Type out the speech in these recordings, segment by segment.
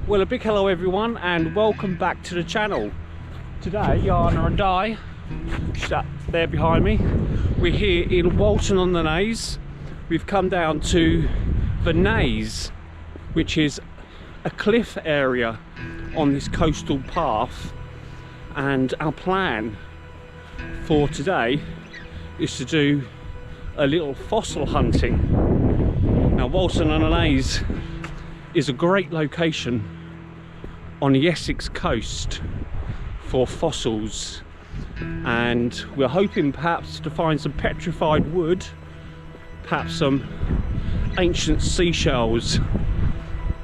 Well, a big hello everyone and welcome back to the channel. Today, Jana and I, sat there behind me, we're here in Walton on the Naze. We've come down to the Naze, which is a cliff area on this coastal path, and our plan for today is to do a little fossil hunting. Now, Walton on the Naze is a great location on the Essex coast for fossils, and we're hoping perhaps to find some petrified wood, perhaps some ancient seashells,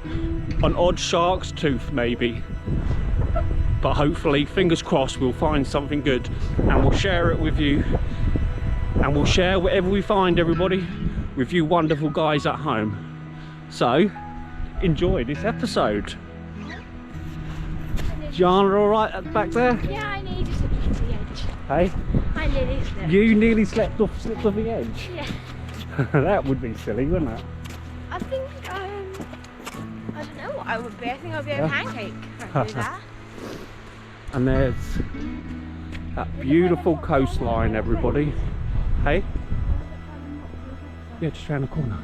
an odd shark's tooth maybe, but hopefully, fingers crossed, we'll find something good and we'll share it with you, and we'll share whatever we find, everybody, with you wonderful guys at home. So enjoy this episode. Jana, all right back there? Yeah, I nearly just slipped off the edge. Hey? I nearly slipped. You nearly slipped off the edge? Yeah. That would be silly, wouldn't it? I think, I don't know what I would be. I think I'd be a pancake if I do that. And there's that beautiful coastline, everybody. Hey? Yeah, just around the corner.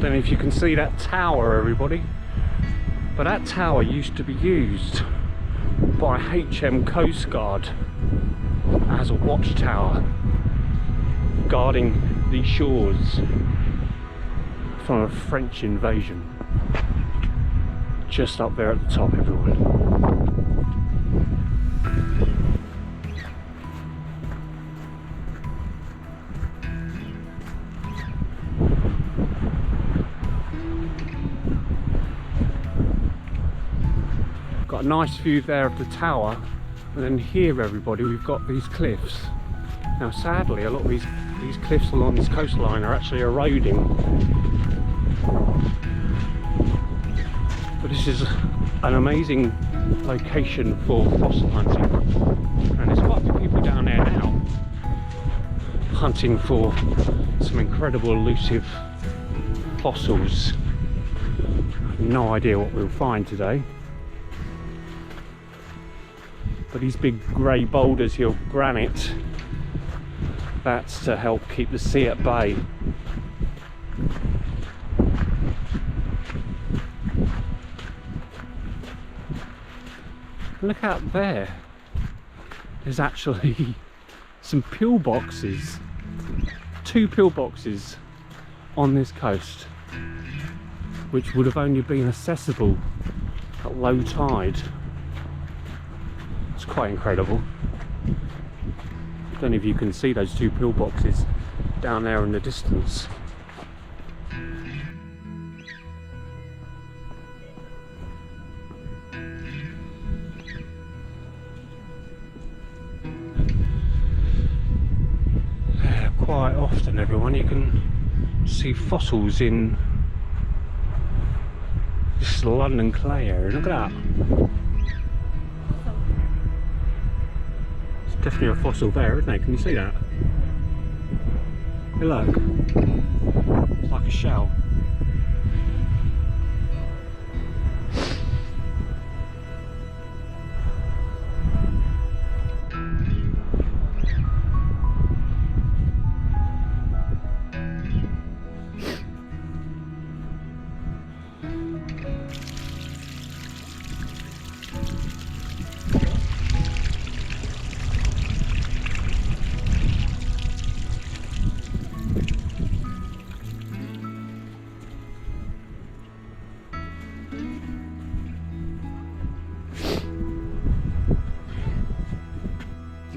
Don't know if you can see that tower, everybody. But that tower used to be used by HM Coast Guard as a watchtower, guarding these shores from a French invasion. Just up there at the top, everyone. Got a nice view there of the tower, and then here, everybody, we've got these cliffs. Now sadly, a lot of these cliffs along this coastline are actually eroding, but this is an amazing location for fossil hunting, and there's quite a few people down there now hunting for some incredible elusive fossils. I have no idea what we'll find today. But these big grey boulders here, granite, that's to help keep the sea at bay. Look out there, there's actually some pillboxes, 2 pillboxes on this coast, which would have only been accessible at low tide. It's quite incredible. I don't know if you can see those 2 pillboxes down there in the distance. Quite often, everyone, you can see fossils in this London clay area. Look at that. Definitely a fossil there, isn't it? Can you see that? Hey, look. It's like a shell.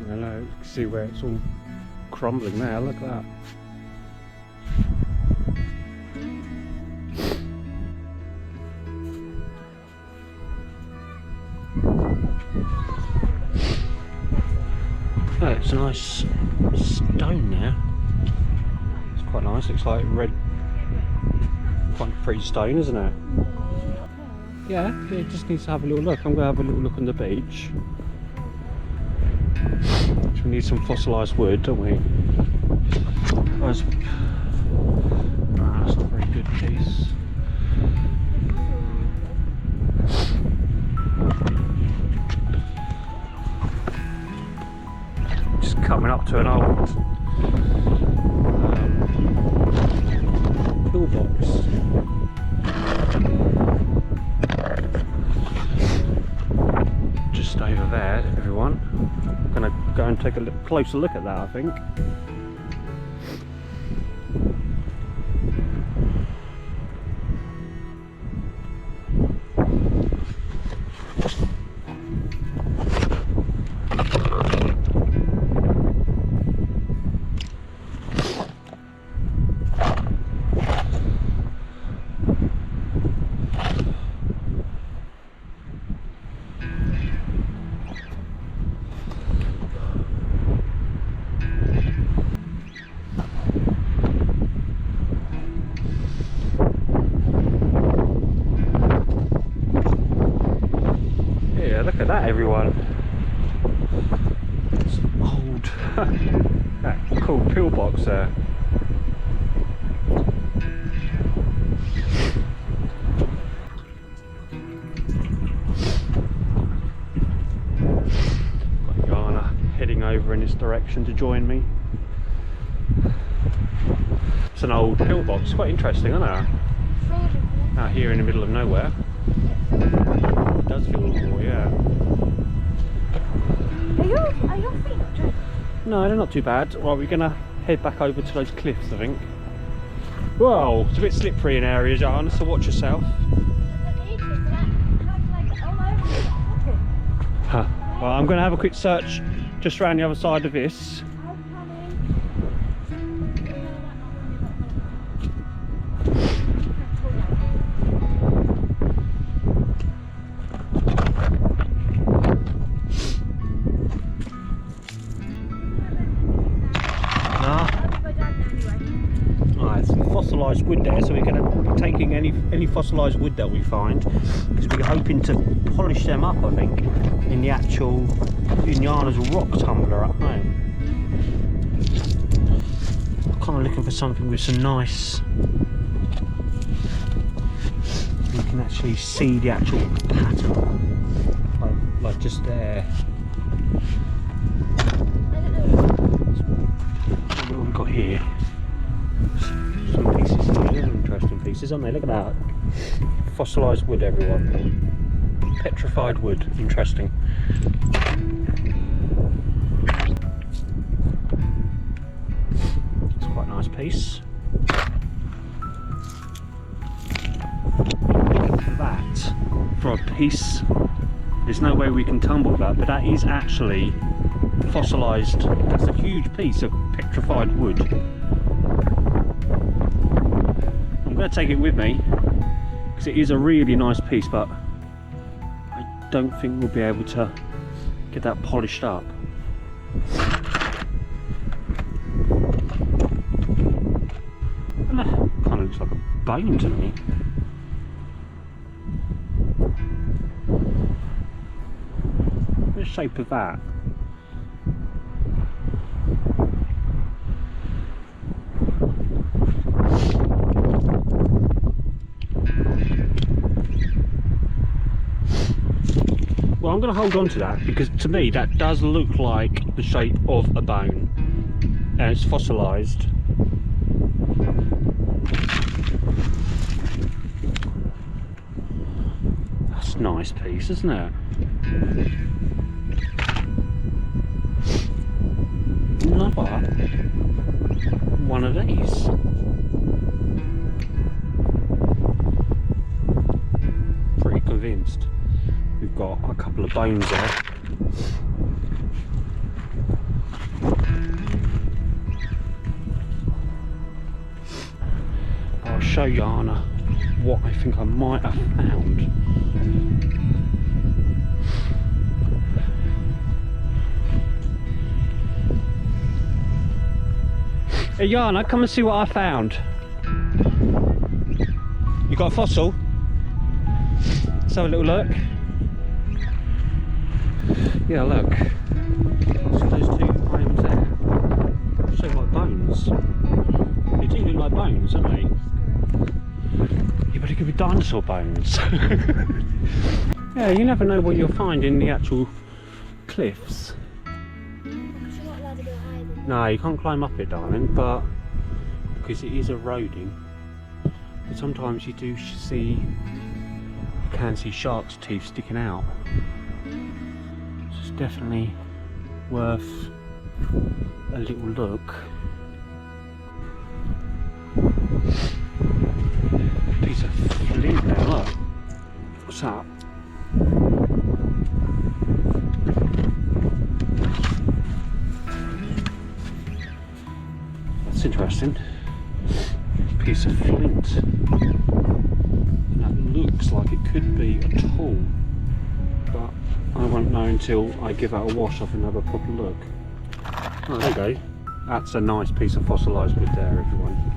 Hello, you can see where it's all crumbling there, look at that. Oh, it's a nice stone there. It's quite nice, looks like red concrete stone, isn't it? Yeah, it just needs to have a little look. I'm going to have a little look on the beach. We need some fossilised wood, don't we? That's not a very good piece. up to an old pillbox. Just over there, everyone. I'm gonna go and take a closer look at that, I think. Look at that, everyone. It's old. That cool pillbox there. Got Yana heading over in this direction to join me. It's an old pillbox. Quite interesting, isn't it? Out here in the middle of nowhere. It does feel a little more, yeah. Are your feet not dry? No, they're not too bad. Right, we're gonna head back over to those cliffs, I think. Whoa, it's a bit slippery in areas, Johanna, so watch yourself. Huh. Well, I'm gonna have a quick search just around the other side of this. Fossilised wood there, so we're going to be taking any fossilised wood that we find, because we're hoping to polish them up, I think, in the actual Yana's rock tumbler at home. I'm kind of looking for something with some nice, you can actually see the actual pattern, like just there. What have we got here? Some pieces here, interesting pieces, aren't they? Look at that. Fossilised wood, everyone. Petrified wood, interesting. It's quite a nice piece. Look at that. For a piece, there's no way we can tumble that, but that is actually fossilised. That's a huge piece of petrified wood. I'm going to take it with me because it is a really nice piece, but I don't think we'll be able to get that polished up. And that kind of looks like a bone to me. The shape of that. Well, I'm going to hold on to that because to me that does look like the shape of a bone, and it's fossilised. That's a nice piece, isn't it? Another one of these. Pretty convinced. We've got a couple of bones there. I'll show Yana what I think I might have found. Hey Yana, come and see what I found. You got a fossil? Let's have a little look. Yeah, look. See those two items there? They look like bones. They do look like bones, don't they? Yeah, but it could be dinosaur bones. Yeah, you never know what you'll find in the actual cliffs. I'm not allowed to go higher than No, you can't climb up it, darling, but because it is eroding. But sometimes you do see, you can see shark's teeth sticking out. So it's definitely worth a little look. Piece of flint there, look. What's that? That's interesting. Piece of flint. And that looks like it could be a tool, but I won't know until I give that a wash off and have a proper look. Oh, there you go. That's a nice piece of fossilised wood there, everyone.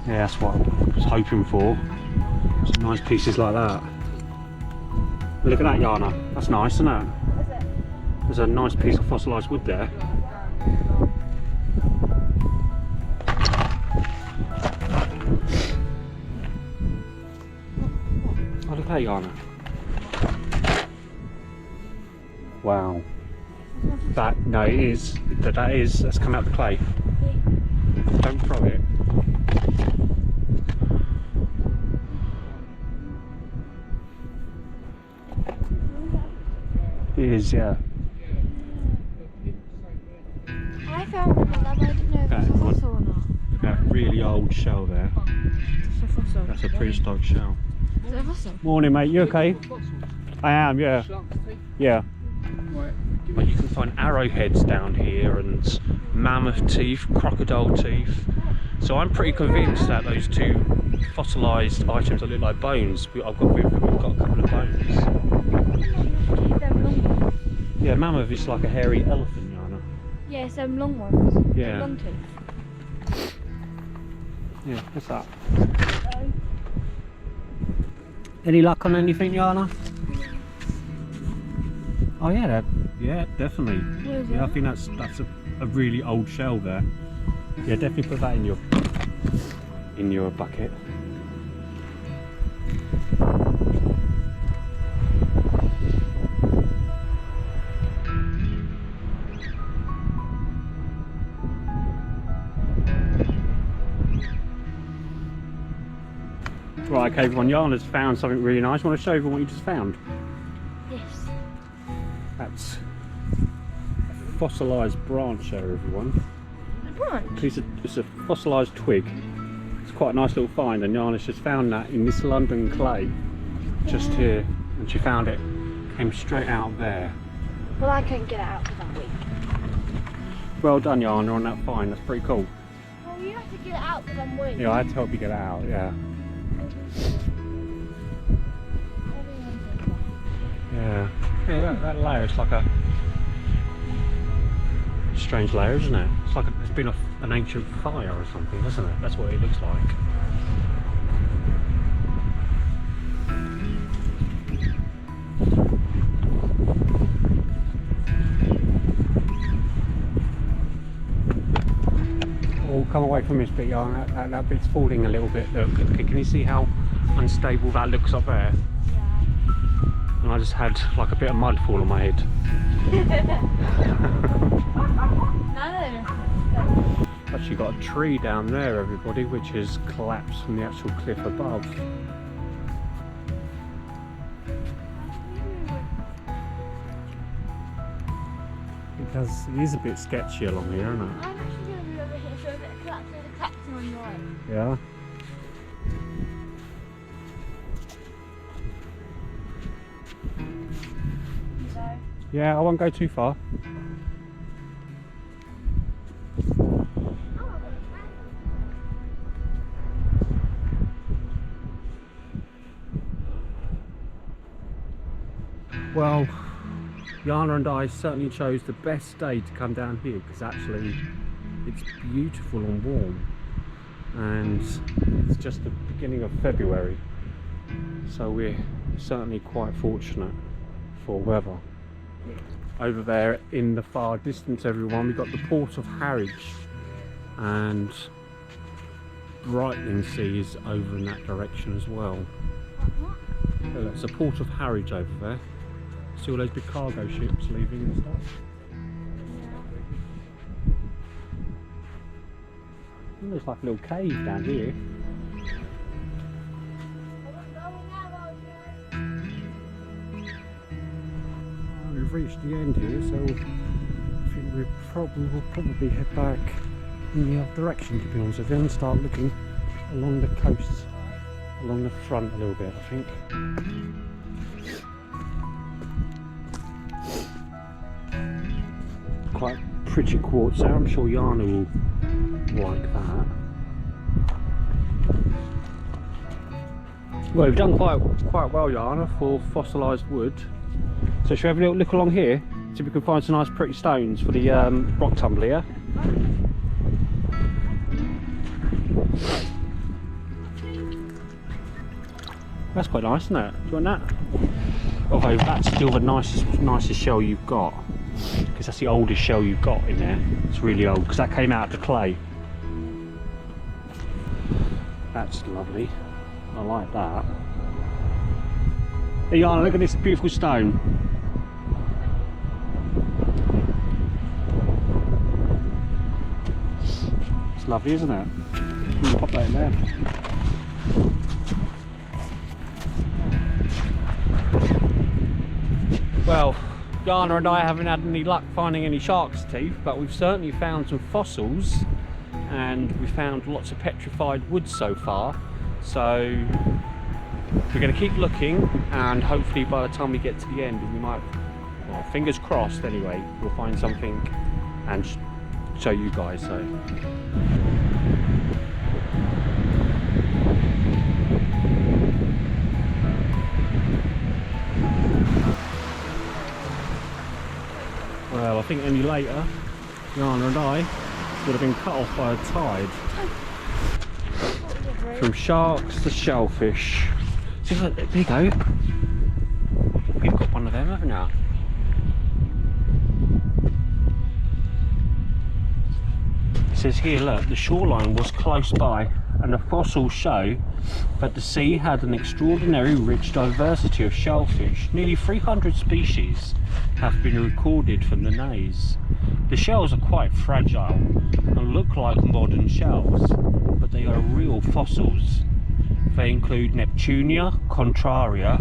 Yeah, that's what I was hoping for. Some nice pieces like that. Look at that, Yana. That's nice, isn't it? Is it? There's a nice piece of fossilised wood there. Oh, look at that, Yana. Wow. No, it is. That's come out the clay. Don't throw it. It is, yeah. I found one of them, I didn't know if it was a fossil or not. Look at that really old shell there. It's a fossil. That's a prehistoric shell. Is it a fossil? Morning, mate. You okay? I am, yeah. Yeah. But you can find arrowheads down here and mammoth teeth, crocodile teeth. So I'm pretty convinced that those two fossilised items that look like bones, we've got a couple of bones. Yeah, mammoth is like a hairy elephant, Yana. Yeah, some long ones. Yeah. Long tooth. Yeah, what's that? Any luck on anything, Yana? Oh yeah, yeah, definitely. Where is Yeah, I it? think that's a really old shell there. Yeah, definitely put that in your bucket. Right, okay, everyone, Yana's found something really nice. Want to show everyone what you just found? Yes. That's a fossilised branch there, everyone. The branch? It's a fossilised twig. It's quite a nice little find, and Yana's just found that in this London clay, just here, and she found it. Came straight out of there. Well, I couldn't get it out for that week. Well done, Yana, on that find. That's pretty cool. Well, you have to get it out for that week. Yeah, I had to help you get it out. Yeah. Yeah. Yeah, that layer is like a strange layer, isn't it? It's like it's been an ancient fire or something, isn't it? That's what it looks like. Oh, come away from this bit, Yana. That bit's falling a little bit. Look, can you see how unstable that looks up there? And I just had like a bit of mud fall on my head. Actually got a tree down there, everybody, which has collapsed from the actual cliff above. It is a bit sketchy along here, isn't it? I'm actually going to be over here so that it collapses the captain on your right. Yeah. So, Yeah, I won't go too far. Well, Yana and I certainly chose the best day to come down here because actually it's beautiful and warm, and it's just the beginning of February, so we're certainly quite fortunate for weather. Over there in the far distance, everyone, we've got the port of Harwich, and Brightlingsea is over in that direction as well. So that's the port of Harwich over there. See all those big cargo ships leaving and stuff. think there's like a little cave down here. We've reached the end here, so I think we'll probably head back in the other direction, to be honest with you, and start looking along the coast, along the front a little bit, I think. Quite pretty quartz there. I'm sure Jana will like that. Well, we've done quite well, Jana, for fossilised wood. So shall we have a little look along here, see if we can find some nice pretty stones for the rock tumbler, yeah? That's quite nice, isn't it? Do you want that? Although that's still the nicest shell you've got, because that's the oldest shell you've got in there. It's really old, because that came out of the clay. That's lovely. I like that. Hey Jana, look at this beautiful stone. It's lovely, isn't it? You can pop that in there. Well, Jana and I haven't had any luck finding any shark's teeth, but we've certainly found some fossils, and we found lots of petrified wood so far. So we're going to keep looking, and hopefully by the time we get to the end we might, well, fingers crossed anyway, we'll find something and show you guys. So well, I think any later Jana and I would have been cut off by a tide. From sharks to shellfish. See, look, there you go. We've got one of them, haven't we? It says here, look, the shoreline was close by, and the fossils show that the sea had an extraordinary rich diversity of shellfish. Nearly 300 species have been recorded from the Naze. The shells are quite fragile and look like modern shells, but they are real fossils. They include Neptunia contraria,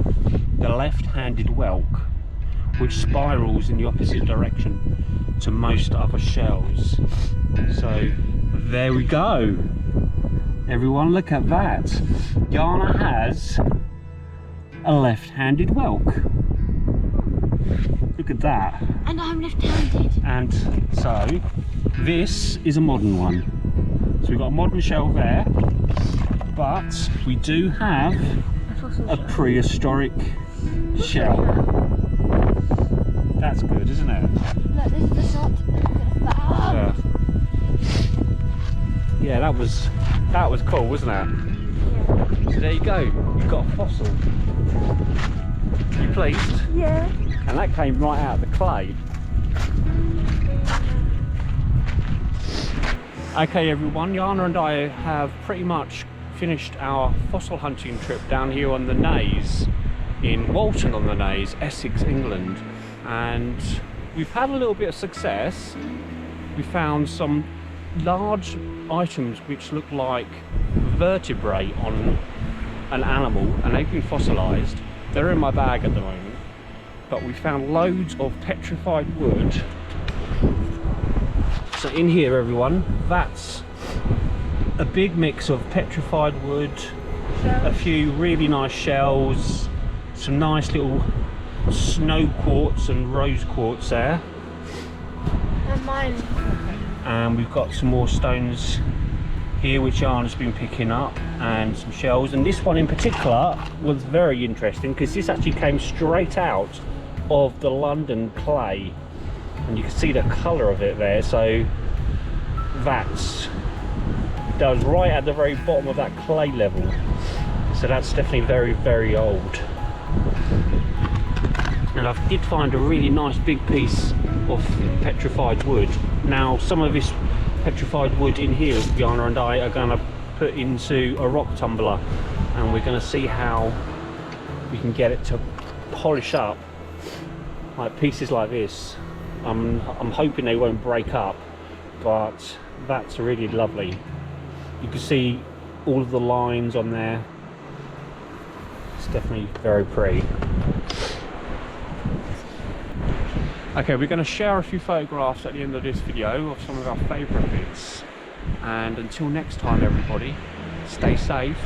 the left-handed whelk, which spirals in the opposite direction to most other shells. So there we go. Everyone, look at that. Jana has a left-handed whelk. Look at that. And I'm left-handed. And so this is a modern one. So we've got a modern shell there, but we do have a prehistoric shell. That's good, isn't it? Look, this is the shot. Yeah, that was cool, wasn't it? Yeah. So there you go. You've got a fossil. You pleased? Yeah. And that came right out of the clay. Okay everyone, Jana and I have pretty much finished our fossil hunting trip down here on the Naze, in Walton on the Naze, Essex, England, and we've had a little bit of success. We found some large items which look like vertebrae on an animal, and they've been fossilised. They're in my bag at the moment, but we found loads of petrified wood. So in here everyone, that's a big mix of petrified wood, a few really nice shells, some nice little snow quartz and rose quartz there. And mine. And we've got some more stones here which Jana's been picking up, and some shells. And this one in particular was very interesting because this actually came straight out of the London clay, and you can see the colour of it there. So that was right at the very bottom of that clay level, so that's definitely very, very old. And I did find a really nice big piece of petrified wood. Now some of this petrified wood in here, Jana and I are going to put into a rock tumbler, and we're going to see how we can get it to polish up like pieces like this. I'm hoping they won't break up, but that's really lovely. You can see all of the lines on there. It's definitely very pretty. Okay, we're going to share a few photographs at the end of this video of some of our favourite bits. And until next time, everybody, stay safe,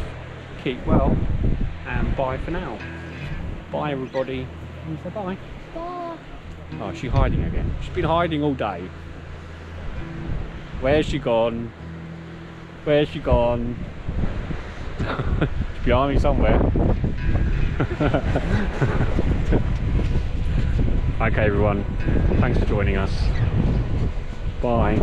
keep well, and bye for now. Bye, everybody. Can you say bye? Bye. Oh, she's hiding again. She's been hiding all day. Where's she gone? Where's she gone? She's behind me somewhere. Okay, everyone. Thanks for joining us. Bye.